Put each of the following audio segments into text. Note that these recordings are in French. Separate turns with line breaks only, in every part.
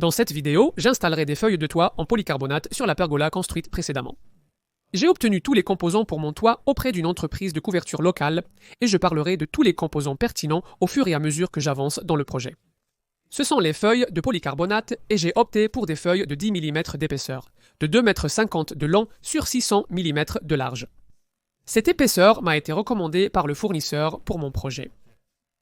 Dans cette vidéo, j'installerai des feuilles de toit en polycarbonate sur la pergola construite précédemment. J'ai obtenu tous les composants pour mon toit auprès d'une entreprise de couverture locale et je parlerai de tous les composants pertinents au fur et à mesure que j'avance dans le projet. Ce sont les feuilles de polycarbonate et j'ai opté pour des feuilles de 10 mm d'épaisseur, de 2,50 m de long sur 600 mm de large. Cette épaisseur m'a été recommandée par le fournisseur pour mon projet.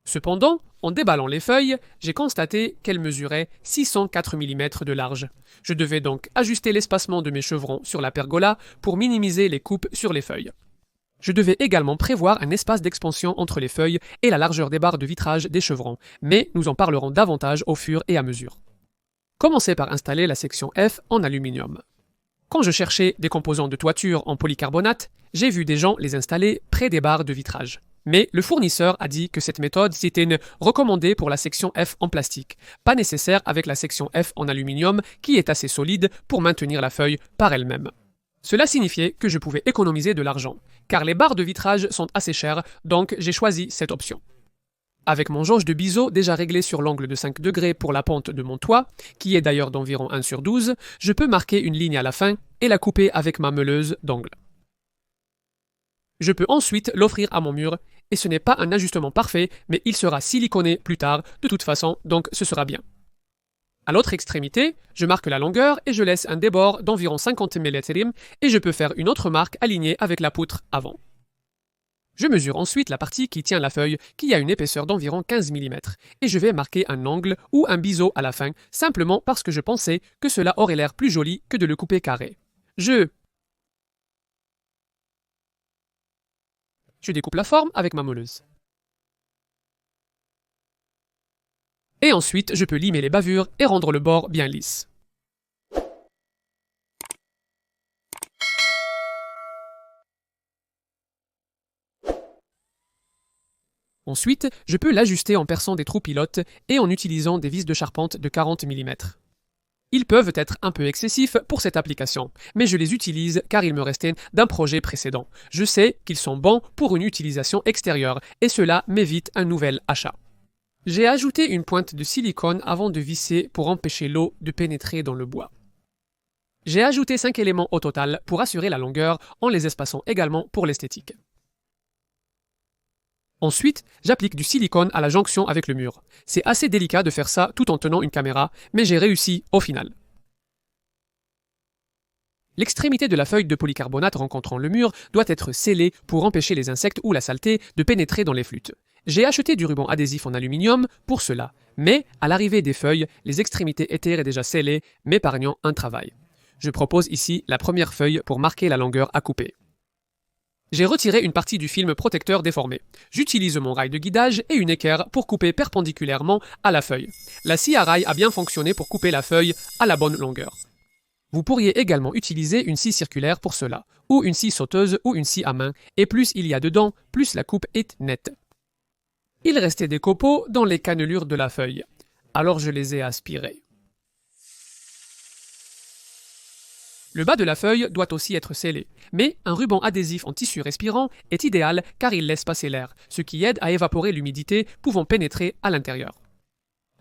Cependant, en déballant les feuilles, j'ai constaté qu'elles mesuraient 604 mm de large. Je devais donc ajuster l'espacement de mes chevrons sur la pergola pour minimiser les coupes sur les feuilles. Je devais également prévoir un espace d'expansion entre les feuilles et la largeur des barres de vitrage des chevrons, mais nous en parlerons davantage au fur et à mesure. Commencez par installer la section F en aluminium. Quand je cherchais des composants de toiture en polycarbonate, j'ai vu des gens les installer près des barres de vitrage. Mais le fournisseur a dit que cette méthode c'était recommandée pour la section F en plastique, pas nécessaire avec la section F en aluminium qui est assez solide pour maintenir la feuille par elle-même. Cela signifiait que je pouvais économiser de l'argent, car les barres de vitrage sont assez chères, donc j'ai choisi cette option. Avec mon jauge de biseau déjà réglé sur l'angle de 5 degrés pour la pente de mon toit, qui est d'ailleurs d'environ 1/12, je peux marquer une ligne à la fin et la couper avec ma meuleuse d'angle. Je peux ensuite l'offrir à mon mur, et ce n'est pas un ajustement parfait, mais il sera siliconé plus tard, de toute façon, donc ce sera bien. À l'autre extrémité, je marque la longueur et je laisse un débord d'environ 50 mm et je peux faire une autre marque alignée avec la poutre avant. Je mesure ensuite la partie qui tient la feuille, qui a une épaisseur d'environ 15 mm, et je vais marquer un angle ou un biseau à la fin, simplement parce que je pensais que cela aurait l'air plus joli que de le couper carré. Je découpe la forme avec ma meuleuse. Et ensuite, je peux limer les bavures et rendre le bord bien lisse. Ensuite, je peux l'ajuster en perçant des trous pilotes et en utilisant des vis de charpente de 40 mm. Ils peuvent être un peu excessifs pour cette application, mais je les utilise car ils me restaient d'un projet précédent. Je sais qu'ils sont bons pour une utilisation extérieure et cela m'évite un nouvel achat. J'ai ajouté une pointe de silicone avant de visser pour empêcher l'eau de pénétrer dans le bois. J'ai ajouté 5 éléments au total pour assurer la longueur en les espaçant également pour l'esthétique. Ensuite, j'applique du silicone à la jonction avec le mur. C'est assez délicat de faire ça tout en tenant une caméra, mais j'ai réussi au final. L'extrémité de la feuille de polycarbonate rencontrant le mur doit être scellée pour empêcher les insectes ou la saleté de pénétrer dans les flûtes. J'ai acheté du ruban adhésif en aluminium pour cela, mais à l'arrivée des feuilles, les extrémités étaient déjà scellées, m'épargnant un travail. Je propose ici la première feuille pour marquer la longueur à couper. J'ai retiré une partie du film protecteur déformé. J'utilise mon rail de guidage et une équerre pour couper perpendiculairement à la feuille. La scie à rail a bien fonctionné pour couper la feuille à la bonne longueur. Vous pourriez également utiliser une scie circulaire pour cela, ou une scie sauteuse ou une scie à main, et plus il y a dedans, plus la coupe est nette. Il restait des copeaux dans les cannelures de la feuille, alors je les ai aspirés. Le bas de la feuille doit aussi être scellé, mais un ruban adhésif en tissu respirant est idéal car il laisse passer l'air, ce qui aide à évaporer l'humidité pouvant pénétrer à l'intérieur.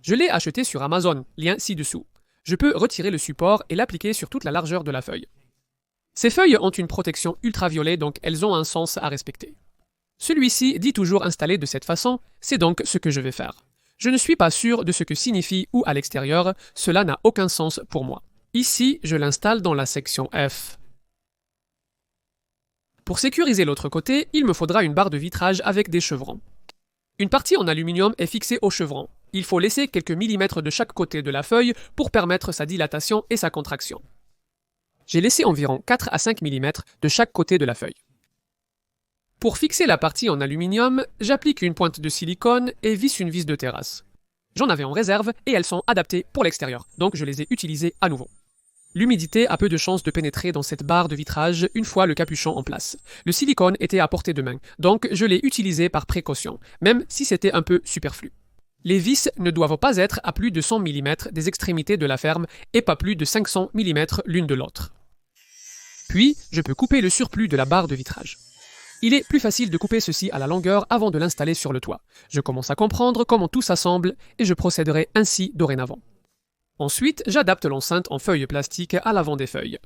Je l'ai acheté sur Amazon, lien ci-dessous. Je peux retirer le support et l'appliquer sur toute la largeur de la feuille. Ces feuilles ont une protection ultraviolet, donc elles ont un sens à respecter. Celui-ci dit toujours installé de cette façon, c'est donc ce que je vais faire. Je ne suis pas sûr de ce que signifie ou à l'extérieur, cela n'a aucun sens pour moi. Ici, je l'installe dans la section F. Pour sécuriser l'autre côté, il me faudra une barre de vitrage avec des chevrons. Une partie en aluminium est fixée au chevron. Il faut laisser quelques millimètres de chaque côté de la feuille pour permettre sa dilatation et sa contraction. J'ai laissé environ 4 à 5 mm de chaque côté de la feuille. Pour fixer la partie en aluminium, j'applique une pointe de silicone et visse une vis de terrasse. J'en avais en réserve et elles sont adaptées pour l'extérieur, donc je les ai utilisées à nouveau. L'humidité a peu de chances de pénétrer dans cette barre de vitrage une fois le capuchon en place. Le silicone était à portée de main, donc je l'ai utilisé par précaution, même si c'était un peu superflu. Les vis ne doivent pas être à plus de 100 mm des extrémités de la ferme et pas plus de 500 mm l'une de l'autre. Puis, je peux couper le surplus de la barre de vitrage. Il est plus facile de couper ceci à la longueur avant de l'installer sur le toit. Je commence à comprendre comment tout s'assemble et je procéderai ainsi dorénavant. Ensuite, j'adapte l'enceinte en feuilles plastiques à l'avant des feuilles.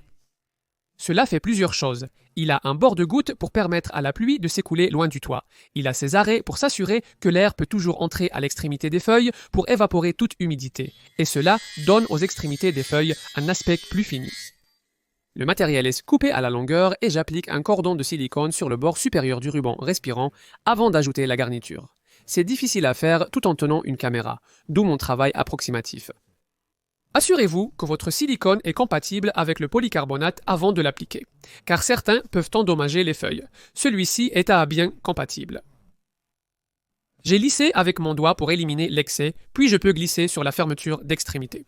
Cela fait plusieurs choses. Il a un bord de goutte pour permettre à la pluie de s'écouler loin du toit. Il a ses arrêts pour s'assurer que l'air peut toujours entrer à l'extrémité des feuilles pour évaporer toute humidité. Et cela donne aux extrémités des feuilles un aspect plus fini. Le matériel est coupé à la longueur et j'applique un cordon de silicone sur le bord supérieur du ruban respirant avant d'ajouter la garniture. C'est difficile à faire tout en tenant une caméra, d'où mon travail approximatif. Assurez-vous que votre silicone est compatible avec le polycarbonate avant de l'appliquer, car certains peuvent endommager les feuilles. Celui-ci est à bien compatible. J'ai lissé avec mon doigt pour éliminer l'excès, puis je peux glisser sur la fermeture d'extrémité.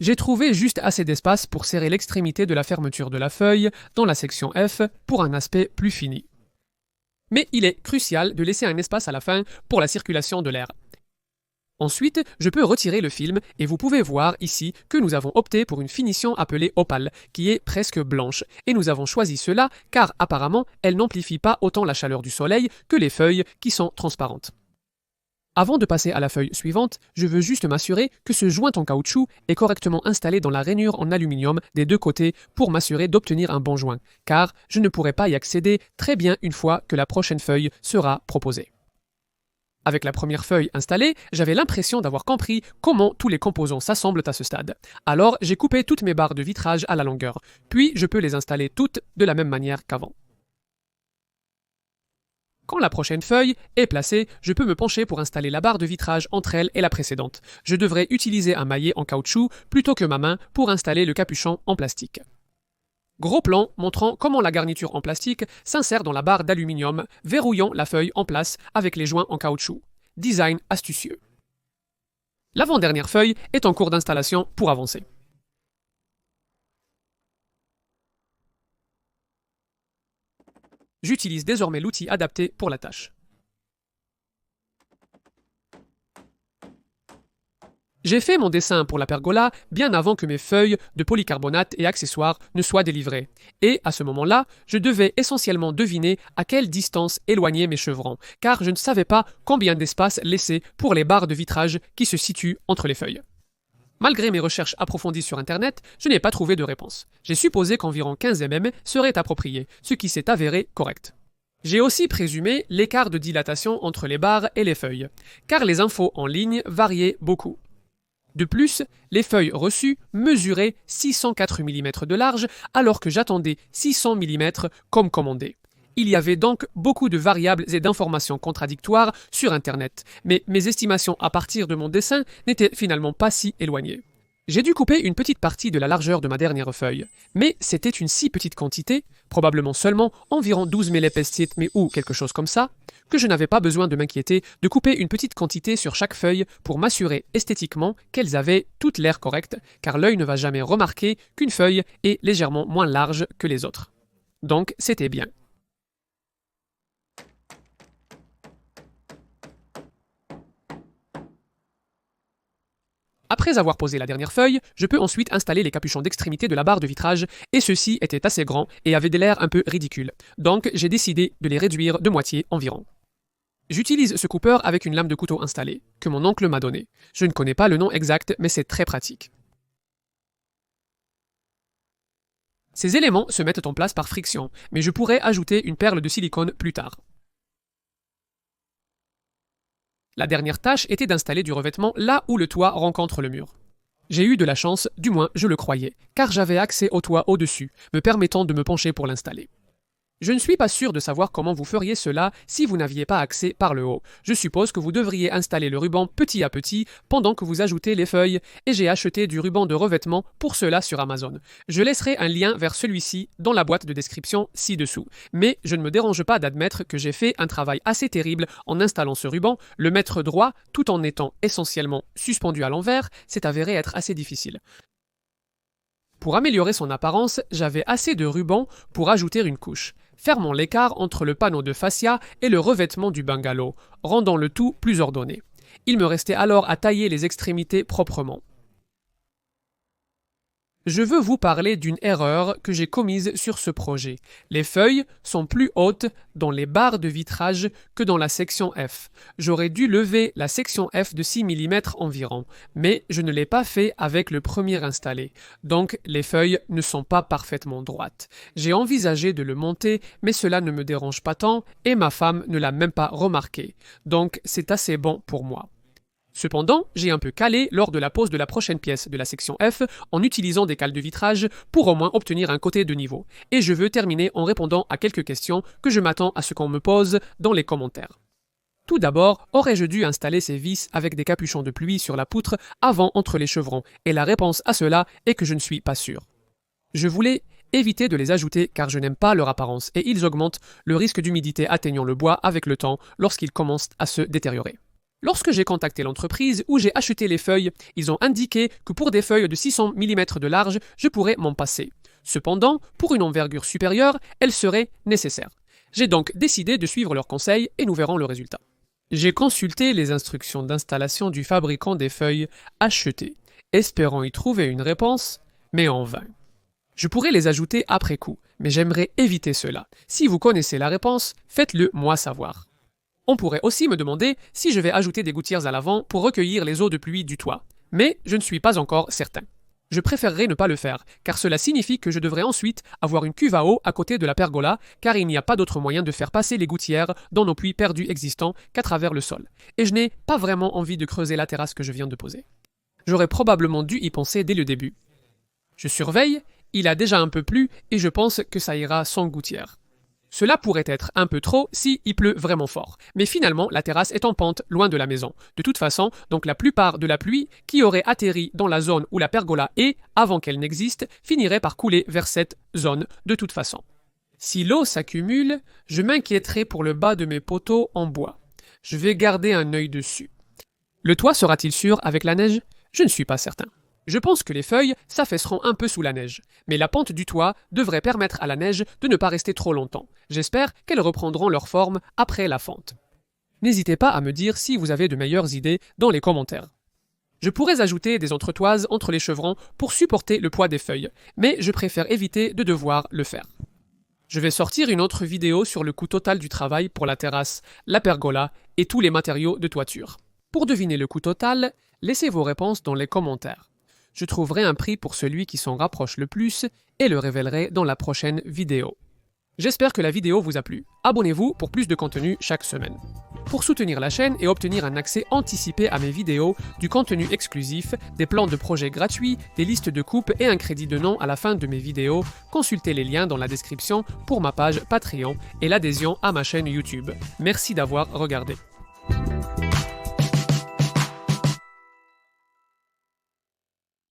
J'ai trouvé juste assez d'espace pour serrer l'extrémité de la fermeture de la feuille dans la section F pour un aspect plus fini. Mais il est crucial de laisser un espace à la fin pour la circulation de l'air. Ensuite, je peux retirer le film et vous pouvez voir ici que nous avons opté pour une finition appelée opale, qui est presque blanche, et nous avons choisi cela car apparemment elle n'amplifie pas autant la chaleur du soleil que les feuilles qui sont transparentes. Avant de passer à la feuille suivante, je veux juste m'assurer que ce joint en caoutchouc est correctement installé dans la rainure en aluminium des deux côtés pour m'assurer d'obtenir un bon joint, car je ne pourrai pas y accéder très bien une fois que la prochaine feuille sera proposée. Avec la première feuille installée, j'avais l'impression d'avoir compris comment tous les composants s'assemblent à ce stade. Alors j'ai coupé toutes mes barres de vitrage à la longueur, puis je peux les installer toutes de la même manière qu'avant. Quand la prochaine feuille est placée, je peux me pencher pour installer la barre de vitrage entre elle et la précédente. Je devrais utiliser un maillet en caoutchouc plutôt que ma main pour installer le capuchon en plastique. Gros plan montrant comment la garniture en plastique s'insère dans la barre d'aluminium, verrouillant la feuille en place avec les joints en caoutchouc. Design astucieux. L'avant-dernière feuille est en cours d'installation pour avancer. J'utilise désormais l'outil adapté pour la tâche. J'ai fait mon dessin pour la pergola bien avant que mes feuilles de polycarbonate et accessoires ne soient délivrées. Et à ce moment-là, je devais essentiellement deviner à quelle distance éloigner mes chevrons, car je ne savais pas combien d'espace laisser pour les barres de vitrage qui se situent entre les feuilles. Malgré mes recherches approfondies sur Internet, je n'ai pas trouvé de réponse. J'ai supposé qu'environ 15 mm serait approprié, ce qui s'est avéré correct. J'ai aussi présumé l'écart de dilatation entre les barres et les feuilles, car les infos en ligne variaient beaucoup. De plus, les feuilles reçues mesuraient 604 mm de large alors que j'attendais 600 mm comme commandé. Il y avait donc beaucoup de variables et d'informations contradictoires sur Internet, mais mes estimations à partir de mon dessin n'étaient finalement pas si éloignées. J'ai dû couper une petite partie de la largeur de ma dernière feuille, mais c'était une si petite quantité, probablement seulement environ 12 millipestites ou quelque chose comme ça, que je n'avais pas besoin de m'inquiéter de couper une petite quantité sur chaque feuille pour m'assurer esthétiquement qu'elles avaient toute l'air correcte, car l'œil ne va jamais remarquer qu'une feuille est légèrement moins large que les autres. Donc c'était bien. Après avoir posé la dernière feuille, je peux ensuite installer les capuchons d'extrémité de la barre de vitrage, et ceux-ci étaient assez grands et avaient l'air un peu ridicule. Donc j'ai décidé de les réduire de moitié environ. J'utilise ce coupeur avec une lame de couteau installée, que mon oncle m'a donnée. Je ne connais pas le nom exact, mais c'est très pratique. Ces éléments se mettent en place par friction, mais je pourrais ajouter une perle de silicone plus tard. La dernière tâche était d'installer du revêtement là où le toit rencontre le mur. J'ai eu de la chance, du moins je le croyais, car j'avais accès au toit au-dessus, me permettant de me pencher pour l'installer. Je ne suis pas sûr de savoir comment vous feriez cela si vous n'aviez pas accès par le haut. Je suppose que vous devriez installer le ruban petit à petit pendant que vous ajoutez les feuilles, et j'ai acheté du ruban de revêtement pour cela sur Amazon. Je laisserai un lien vers celui-ci dans la boîte de description ci-dessous. Mais je ne me dérange pas d'admettre que j'ai fait un travail assez terrible en installant ce ruban. Le mettre droit, tout en étant essentiellement suspendu à l'envers, s'est avéré être assez difficile. Pour améliorer son apparence, j'avais assez de ruban pour ajouter une couche, fermant l'écart entre le panneau de fascia et le revêtement du bungalow, rendant le tout plus ordonné. Il me restait alors à tailler les extrémités proprement. Je veux vous parler d'une erreur que j'ai commise sur ce projet. Les feuilles sont plus hautes dans les barres de vitrage que dans la section F. J'aurais dû lever la section F de 6 mm environ, mais je ne l'ai pas fait avec le premier installé. Donc les feuilles ne sont pas parfaitement droites. J'ai envisagé de le monter, mais cela ne me dérange pas tant et ma femme ne l'a même pas remarqué. Donc c'est assez bon pour moi. Cependant, j'ai un peu calé lors de la pose de la prochaine pièce de la section F en utilisant des cales de vitrage pour au moins obtenir un côté de niveau. Et je veux terminer en répondant à quelques questions que je m'attends à ce qu'on me pose dans les commentaires. Tout d'abord, aurais-je dû installer ces vis avec des capuchons de pluie sur la poutre avant entre les chevrons? Et la réponse à cela est que je ne suis pas sûr. Je voulais éviter de les ajouter car je n'aime pas leur apparence et ils augmentent le risque d'humidité atteignant le bois avec le temps lorsqu'ils commencent à se détériorer. Lorsque j'ai contacté l'entreprise où j'ai acheté les feuilles, ils ont indiqué que pour des feuilles de 600 mm de large, je pourrais m'en passer. Cependant, pour une envergure supérieure, elles seraient nécessaires. J'ai donc décidé de suivre leurs conseils et nous verrons le résultat. J'ai consulté les instructions d'installation du fabricant des feuilles achetées, espérant y trouver une réponse, mais en vain. Je pourrais les ajouter après coup, mais j'aimerais éviter cela. Si vous connaissez la réponse, faites-le moi savoir. On pourrait aussi me demander si je vais ajouter des gouttières à l'avant pour recueillir les eaux de pluie du toit, mais je ne suis pas encore certain. Je préférerais ne pas le faire, car cela signifie que je devrais ensuite avoir une cuve à eau à côté de la pergola, car il n'y a pas d'autre moyen de faire passer les gouttières dans nos puits perdus existants qu'à travers le sol, et je n'ai pas vraiment envie de creuser la terrasse que je viens de poser. J'aurais probablement dû y penser dès le début. Je surveille, il a déjà un peu plu, et je pense que ça ira sans gouttière. Cela pourrait être un peu trop si il pleut vraiment fort, mais finalement la terrasse est en pente loin de la maison. De toute façon, donc la plupart de la pluie qui aurait atterri dans la zone où la pergola est, avant qu'elle n'existe, finirait par couler vers cette zone de toute façon. Si l'eau s'accumule, je m'inquiéterai pour le bas de mes poteaux en bois. Je vais garder un œil dessus. Le toit sera-t-il sûr avec la neige? Je ne suis pas certain. Je pense que les feuilles s'affaisseront un peu sous la neige, mais la pente du toit devrait permettre à la neige de ne pas rester trop longtemps. J'espère qu'elles reprendront leur forme après la fente. N'hésitez pas à me dire si vous avez de meilleures idées dans les commentaires. Je pourrais ajouter des entretoises entre les chevrons pour supporter le poids des feuilles, mais je préfère éviter de devoir le faire. Je vais sortir une autre vidéo sur le coût total du travail pour la terrasse, la pergola et tous les matériaux de toiture. Pour deviner le coût total, laissez vos réponses dans les commentaires. Je trouverai un prix pour celui qui s'en rapproche le plus et le révélerai dans la prochaine vidéo. J'espère que la vidéo vous a plu. Abonnez-vous pour plus de contenu chaque semaine. Pour soutenir la chaîne et obtenir un accès anticipé à mes vidéos, du contenu exclusif, des plans de projets gratuits, des listes de coupes et un crédit de nom à la fin de mes vidéos, consultez les liens dans la description pour ma page Patreon et l'adhésion à ma chaîne YouTube. Merci d'avoir regardé.